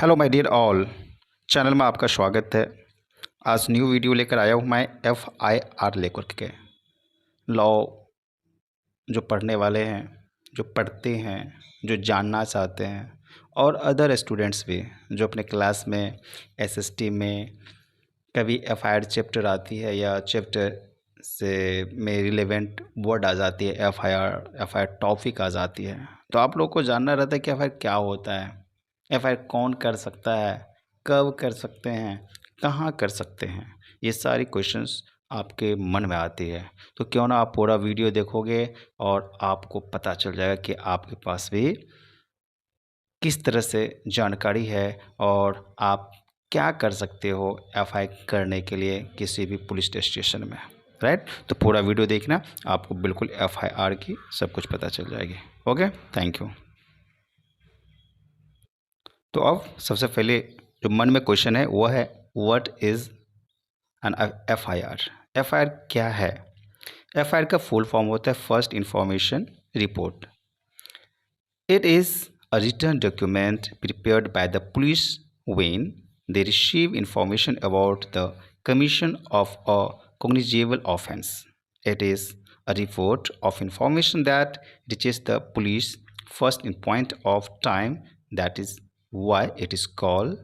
Hello my dear all, channel में आपका स्वागत है। आज न्यू वीडियो लेकर आया हूँ मैं FIR लेकर के। लॉ जो पढ़ने वाले हैं, जो पढ़ते हैं, जो जानना चाहते हैं और अदर स्टूडेंट्स भी जो अपने क्लास में SST में कभी FIR चैप्टर आती है या चैप्टर से में रिलेवेंट वर्ड आ जाती है, FIR टॉपिक आ जाती है, तो आप लोग को जानना रहता है कि FIR क्या होता है, FIR कौन कर सकता है, कब कर सकते हैं, कहाँ कर सकते हैं। ये सारी क्वेश्चंस आपके मन में आती है, तो क्यों ना आप पूरा वीडियो देखोगे और आपको पता चल जाएगा कि आपके पास भी किस तरह से जानकारी है और आप क्या कर सकते हो FIR करने के लिए किसी भी पुलिस स्टेशन में, राइट। तो पूरा वीडियो देखना, आपको बिल्कुल FIR की सब कुछ पता चल जाएगी। Okay, thank you. तो अब सबसे पहले जो मन में क्वेश्चन है वह है what is an FIR। FIR क्या है? FIR का फुल फॉर्म होता है first information report. It is a written document prepared by the police when they receive information about the commission of a cognizable offense. It is a report of information that reaches the police first in point of time. That is why it is called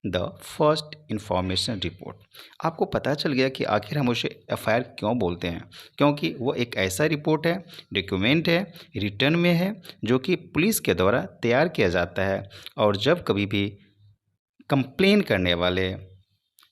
the first information report. आपको पता चल गया कि आखिर हम उसे FIR क्यों बोलते हैं, क्योंकि वो एक ऐसा रिपोर्ट है, डॉक्यूमेंट है, रिटर्न में है, जो कि पुलिस के द्वारा तैयार किया जाता है। और जब कभी भी कंप्लेन करने वाले,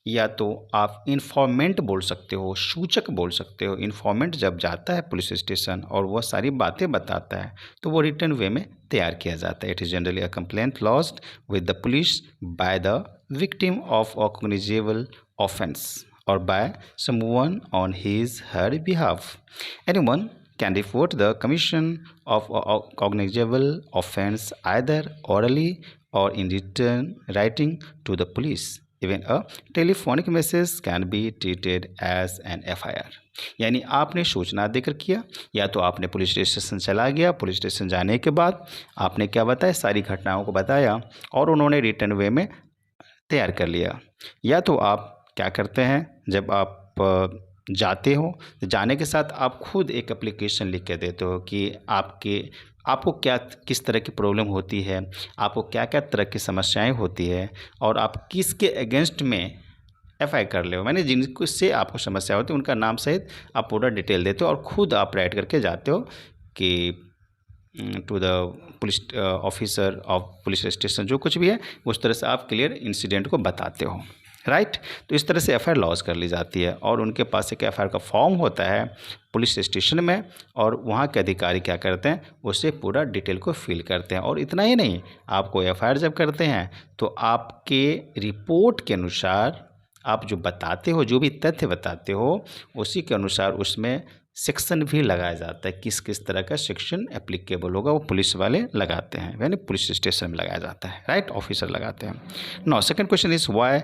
या तो आप इन्फॉर्मेंट बोल सकते हो, सूचक बोल सकते हो, इन्फॉर्मेंट जब जाता है पुलिस स्टेशन और वह सारी बातें बताता है तो वो रिटर्न वे में तैयार किया जाता है। It is generally a complaint lodged with the police by the victim of a cognizable offence और by someone on his her behalf. Anyone can report the commission of a cognizable offense either orally or in writing to the police. Even a telephonic message can be treated as an FIR. यानी आपने सूचना देकर किया, या तो आपने police station चला गया, पुलिस स्टेशन जाने के बाद आपने क्या बताया, सारी घटनाओं को बताया और उन्होंने रिटर्न वे में तैयार कर लिया। या तो आप क्या करते हैं, जब आप जाते हो तो जाने के साथ आप खुद एक एप्लीकेशन लिख के देते हो कि आपको क्या किस तरह की प्रॉब्लम होती है, आपको क्या क्या तरह की समस्याएं होती है और आप किसके अगेंस्ट में FIR कर ले हो, मैंने जिनको से आपको समस्या होती है उनका नाम सहित आप पूरा डिटेल देते हो और ख़ुद आप राइट करके जाते हो कि to the police officer of police station, जो कुछ भी है उस तरह से आप क्लियर इंसिडेंट को बताते हो, राइट। तो इस तरह से FIR लॉज कर ली जाती है और उनके पास एक FIR का फॉर्म होता है पुलिस स्टेशन में और वहाँ के अधिकारी क्या करते हैं, उससे पूरा डिटेल को फिल करते हैं। और इतना ही नहीं, आपको FIR जब करते हैं तो आपके रिपोर्ट के अनुसार आप जो बताते हो, जो भी तथ्य बताते हो, उसी के अनुसार उसमें सेक्शन भी लगाया जाता है। किस किस तरह का सेक्शन एप्लीकेबल होगा वो पुलिस वाले लगाते हैं, यानी पुलिस स्टेशन में लगाया जाता है, राइट, ऑफिसर लगाते हैं। Now second question is why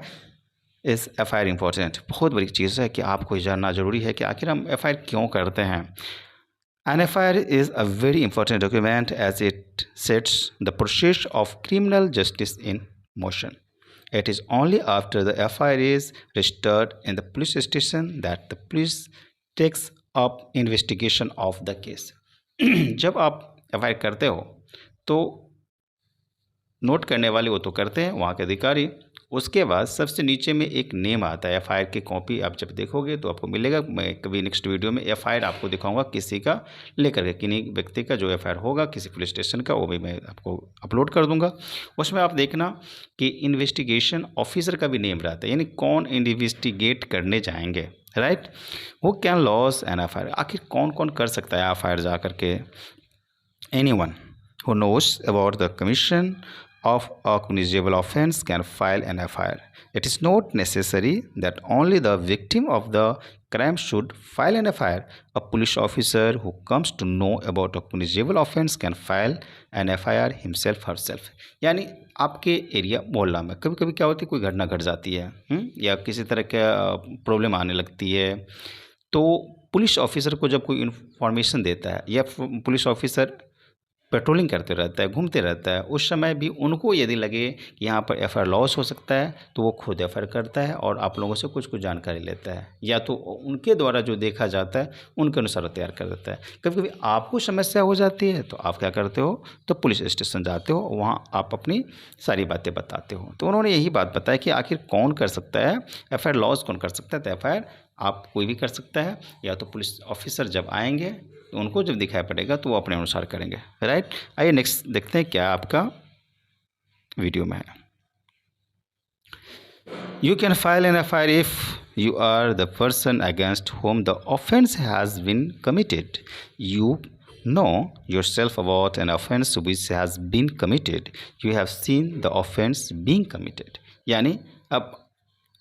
is FIR important. बहुत बड़ी चीज़ है कि आपको जानना जरूरी है कि आखिर हम FIR क्यों करते हैं। An FIR is a very important document as it sets the process of criminal justice in motion. It is only after the FIR is registered in the police station that the police takes up investigation of the case. जब आप FIR करते हो तो note करने वाले वो तो करते हैं वहाँ के अधिकारी, उसके बाद सबसे नीचे में एक नेम आता है। FIR की कॉपी आप जब देखोगे तो आपको मिलेगा। मैं कभी नेक्स्ट वीडियो में FIR आपको दिखाऊंगा किसी का लेकर के, किन्हीं व्यक्ति का जो FIR होगा किसी पुलिस स्टेशन का, वो भी मैं आपको अपलोड कर दूंगा। उसमें आप देखना कि इन्वेस्टिगेशन ऑफिसर का भी नेम रहता है, यानी कौन इन्वेस्टिगेट करने जाएंगे, राइट। वो कैन लॉज एन FIR, आखिर कौन कौन कर सकता है FIR जा करके। Anyone who knows about the commission of a cognizable offense can file an FIR. It is not necessary that only the victim of the crime should file an FIR. A police officer who comes to know about a cognizable offense can file an FIR himself herself. यानी आपके area मोहल्ला में कभी कभी क्या होती है, कोई घटना घट जाती है या किसी तरह का प्रॉब्लम आने लगती है, तो पुलिस ऑफिसर को जब कोई इन्फॉर्मेशन देता है या पुलिस ऑफिसर पेट्रोलिंग करते रहता है, घूमते रहता है, उस समय भी उनको यदि लगे कि यहाँ पर एफआईआर लॉस हो सकता है तो वो खुद एफआईआर करता है और आप लोगों से कुछ जानकारी लेता है, या तो उनके द्वारा जो देखा जाता है उनके अनुसार तैयार कर देता है। कभी कभी आपको समस्या हो जाती है तो आप क्या करते हो, तो पुलिस स्टेशन जाते हो, वहाँ आप अपनी सारी बातें बताते हो। तो उन्होंने यही बात बताई कि आखिर कौन कर सकता है एफआईआर लॉस, कौन कर सकता है। तो एफआईआर आप कोई भी कर सकता है, या तो पुलिस ऑफिसर जब आएंगे तो उनको जब दिखाई पड़ेगा तो वो अपने अनुसार करेंगे, राइट। आइए नेक्स्ट देखते हैं क्या आपका वीडियो में है। You can file an FIR if you are the person against whom the offense has been committed. You know yourself about an offense which has been committed. You have seen the offense being committed. यानी अब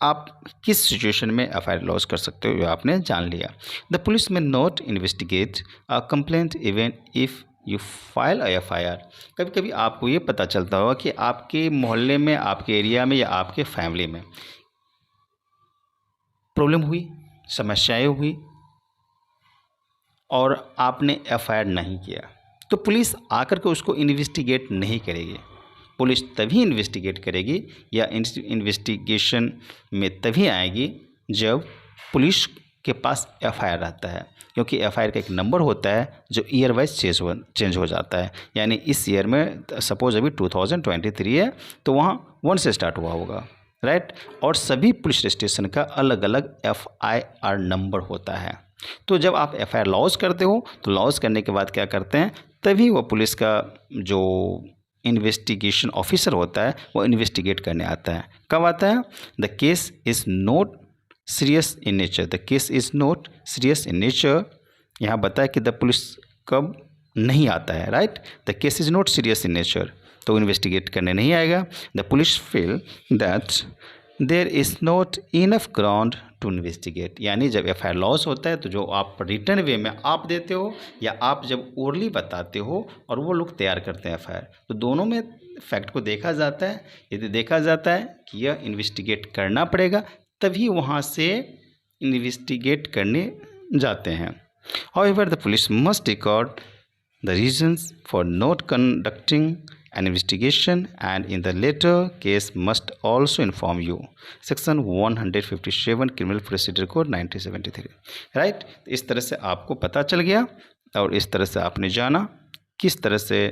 आप किस situation में FIR loss कर सकते हो, ये आपने जान लिया। द पुलिस में not investigate a complaint even if you file a FIR. कभी कभी आपको ये पता चलता होगा कि आपके मोहल्ले में, आपके एरिया में या आपके फैमिली में प्रॉब्लम हुई, समस्याएं हुई और आपने एफआईआर नहीं किया, तो पुलिस आकर के उसको इन्वेस्टिगेट नहीं करेगी। पुलिस तभी इन्वेस्टिगेट करेगी या इन्वेस्टिगेशन में तभी आएगी जब पुलिस के पास एफआईआर रहता है, क्योंकि एफआईआर का एक नंबर होता है जो ईयर वाइज चेंज हो जाता है। यानी इस ईयर में सपोज अभी 2023 है तो वहाँ 1 से स्टार्ट हुआ होगा, राइट। और सभी पुलिस स्टेशन का अलग अलग एफआईआर नंबर होता है। तो जब आप एफआईआर लॉस करते हो तो लॉस करने के बाद क्या करते हैं, तभी वो पुलिस का जो इन्वेस्टिगेशन ऑफिसर होता है वो इन्वेस्टिगेट करने आता है। कब आता है, the case is not serious in nature. The case is not serious in nature, यहाँ बताया कि द पुलिस कब नहीं आता है, right. The case is not serious in nature, तो इन्वेस्टिगेट करने नहीं आएगा। The police feel that there is not enough ground to investigate. यानी जब एफआईआर लॉस होता है तो जो आप रिटर्न वे में आप देते हो या आप जब ओरली बताते हो और वो लोग तैयार करते हैं एफआईआर, तो दोनों में फैक्ट को देखा जाता है। यदि देखा जाता है कि यह इन्वेस्टिगेट करना पड़ेगा तभी वहाँ से इन्वेस्टिगेट करने जाते हैं। However the police must record the reasons for not conducting an investigation and in the later case must also inform you. Section 157 criminal procedure code 1973, right. इस तरह से आपको पता चल गया और इस तरह से आपने जाना किस तरह से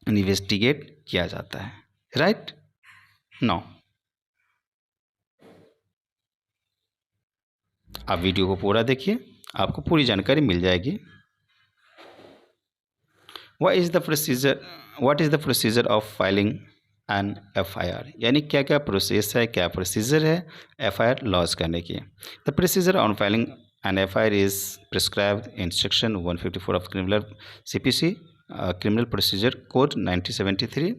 इन्वेस्टिगेट किया जाता है, राइट। नाउ आप वीडियो को पूरा देखिए, आपको पूरी जानकारी मिल जाएगी। What is the procedure of filing an FIR? यानी क्या क्या प्रोसेस है, क्या प्रोसीजर है FIR लॉन्च करने की। The procedure on filing an FIR is prescribed in section 154 of CPC, Criminal Procedure Code 1973.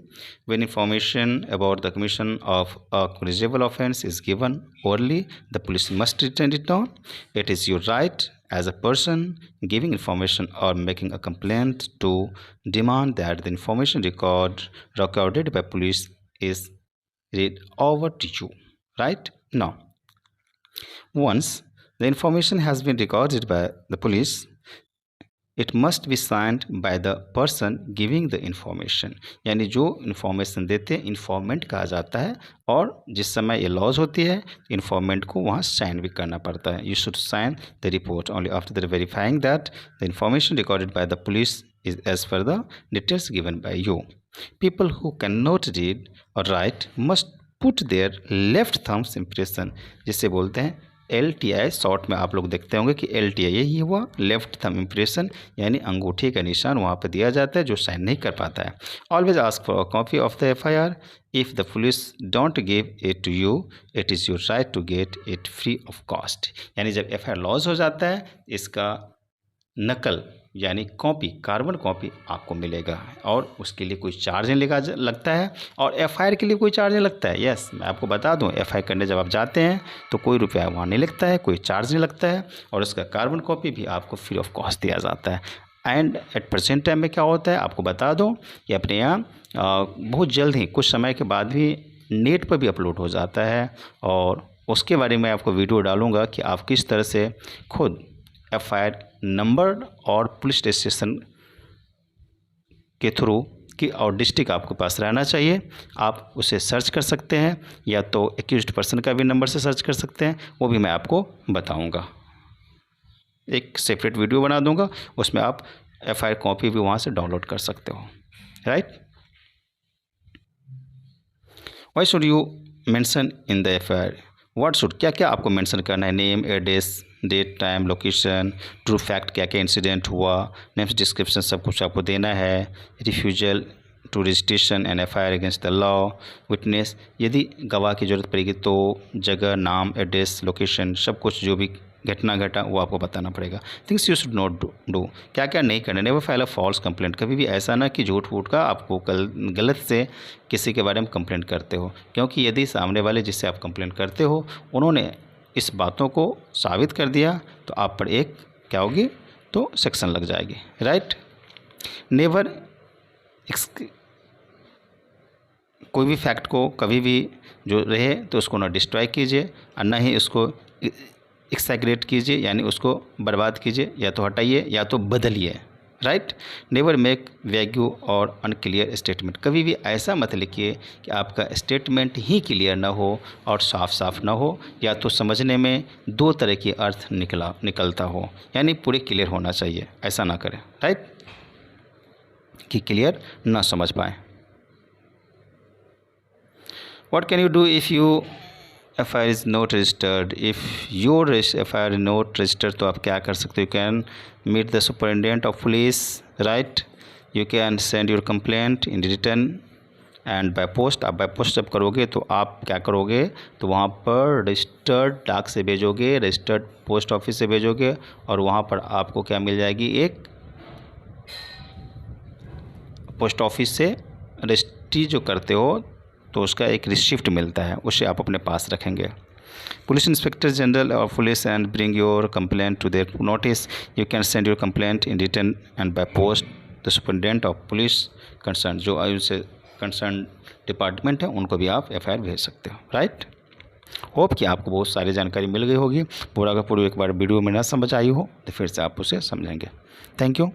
When information about the commission of a cognizable offence is given orally, the police must return it down. It is your right as a person giving information or making a complaint to demand that the information recorded by police is read over to you, right? Now, once the information has been recorded by the police, it must be signed by the person giving the information. यानी जो information देते हैं informant कहा जाता है, और जिस समय ये लॉस होती है इन्फॉर्मेंट को वहाँ साइन भी करना पड़ता है। You should sign the report only after the verifying that the information recorded by the police is as per the details given by you. People who cannot read or write must put their left thumb's impression, जिसे बोलते हैं LTI, short में आप लोग देखते होंगे कि LTI यही हुआ, लेफ्ट थंब इम्प्रेशन, यानी अंगूठे का निशान वहाँ पर दिया जाता है जो साइन नहीं कर पाता है। Always ask for a copy of the FIR. If the police don't give it to you, it is your right to get it free of cost. यानी जब FIR लॉस हो जाता है इसका नकल यानी कॉपी, कार्बन कॉपी आपको मिलेगा, और उसके लिए कोई चार्ज नहीं लगता है, और FIR के लिए कोई चार्ज नहीं लगता है। यस, मैं आपको बता दूं, FIR करने जब आप जाते हैं तो कोई रुपया वहाँ नहीं लगता है, कोई चार्ज नहीं लगता है, और उसका कार्बन कॉपी भी आपको फ्री ऑफ कॉस्ट दिया जाता है। एंड एट प्रेजेंट टाइम में क्या होता है आपको बता दूँ कि अपने यहाँ बहुत जल्द ही कुछ समय के बाद भी नेट पर भी अपलोड हो जाता है, और उसके बारे में आपको वीडियो डालूँगा कि आप किस तरह से खुद FIR नंबर और पुलिस स्टेशन के थ्रू कि और डिस्ट्रिक्ट आपके पास रहना चाहिए। आप उसे सर्च कर सकते हैं, या तो एक्यूज्ड पर्सन का भी नंबर से सर्च कर सकते हैं, वो भी मैं आपको बताऊंगा। एक सेपरेट वीडियो बना दूंगा, उसमें आप एफआईआर कॉपी भी वहाँ से डाउनलोड कर सकते हो, right. Why should you mention in the FIR, what should, क्या क्या आपको मेंशन करना है, name, address, date, time, location, true fact, क्या क्या इंसिडेंट हुआ, नेम्स, डिस्क्रिप्शन, सब कुछ आपको देना है। Refusal to registration and FIR against the law, witness, यदि गवाह की ज़रूरत पड़ेगी तो जगह, नाम, एड्रेस, लोकेशन, सब कुछ जो भी घटना घटा वो आपको बताना पड़ेगा। Things you should not do, क्या क्या नहीं करना। Never file a false complaint, कभी भी ऐसा ना कि झूठ फूट का आपको गलत से किसी के बारे में कंप्लेंट करते हो, क्योंकि यदि सामने वाले जिससे आप कंप्लेंट करते हो उन्होंने इस बातों को साबित कर दिया तो आप पर एक क्या होगी, तो सेक्शन लग जाएगी, राइट। नेवर कोई भी फैक्ट को कभी भी जो रहे तो उसको ना डिस्ट्रॉय कीजिए और ना ही उसको एक्सैगरेट कीजिए, यानी उसको बर्बाद कीजिए, या तो हटाइए या तो बदलिए, राइट। नेवर मेक वैग्यू और अनक्लियर स्टेटमेंट, कभी भी ऐसा मत लिखिए कि आपका स्टेटमेंट ही क्लियर ना हो और साफ साफ ना हो, या तो समझने में दो तरह की अर्थ निकलता हो, यानी पूरे क्लियर होना चाहिए, ऐसा ना करें, राइट, कि क्लियर ना समझ पाए। What can you do if you FIR is not registered? If your FIR is not registered, तो आप क्या कर सकते हो? You can meet the superintendent of police, right? You can send your complaint in written and by post. आप by post जब करोगे तो आप क्या करोगे, तो वहाँ पर रजिस्टर्ड डाक से भेजोगे, रजिस्टर्ड पोस्ट ऑफिस से भेजोगे, और वहाँ पर आपको क्या मिल जाएगी, एक पोस्ट ऑफिस से रजिस्ट्री जो करते हो तो उसका एक रिसिप्ट मिलता है, उसे आप अपने पास रखेंगे। पुलिस इंस्पेक्टर जनरल और police and bring your complaint to their notice, you can send your complaint in written and by post the superintendent of police concern, जो उनसे कंसर्न डिपार्टमेंट है उनको भी आप एफआईआर भेज सकते हो, राइट। होप कि आपको बहुत सारी जानकारी मिल गई होगी। पूरा का पूरा एक बार वीडियो में ना समझ आई हो तो फिर से आप उसे समझेंगे। Thank you.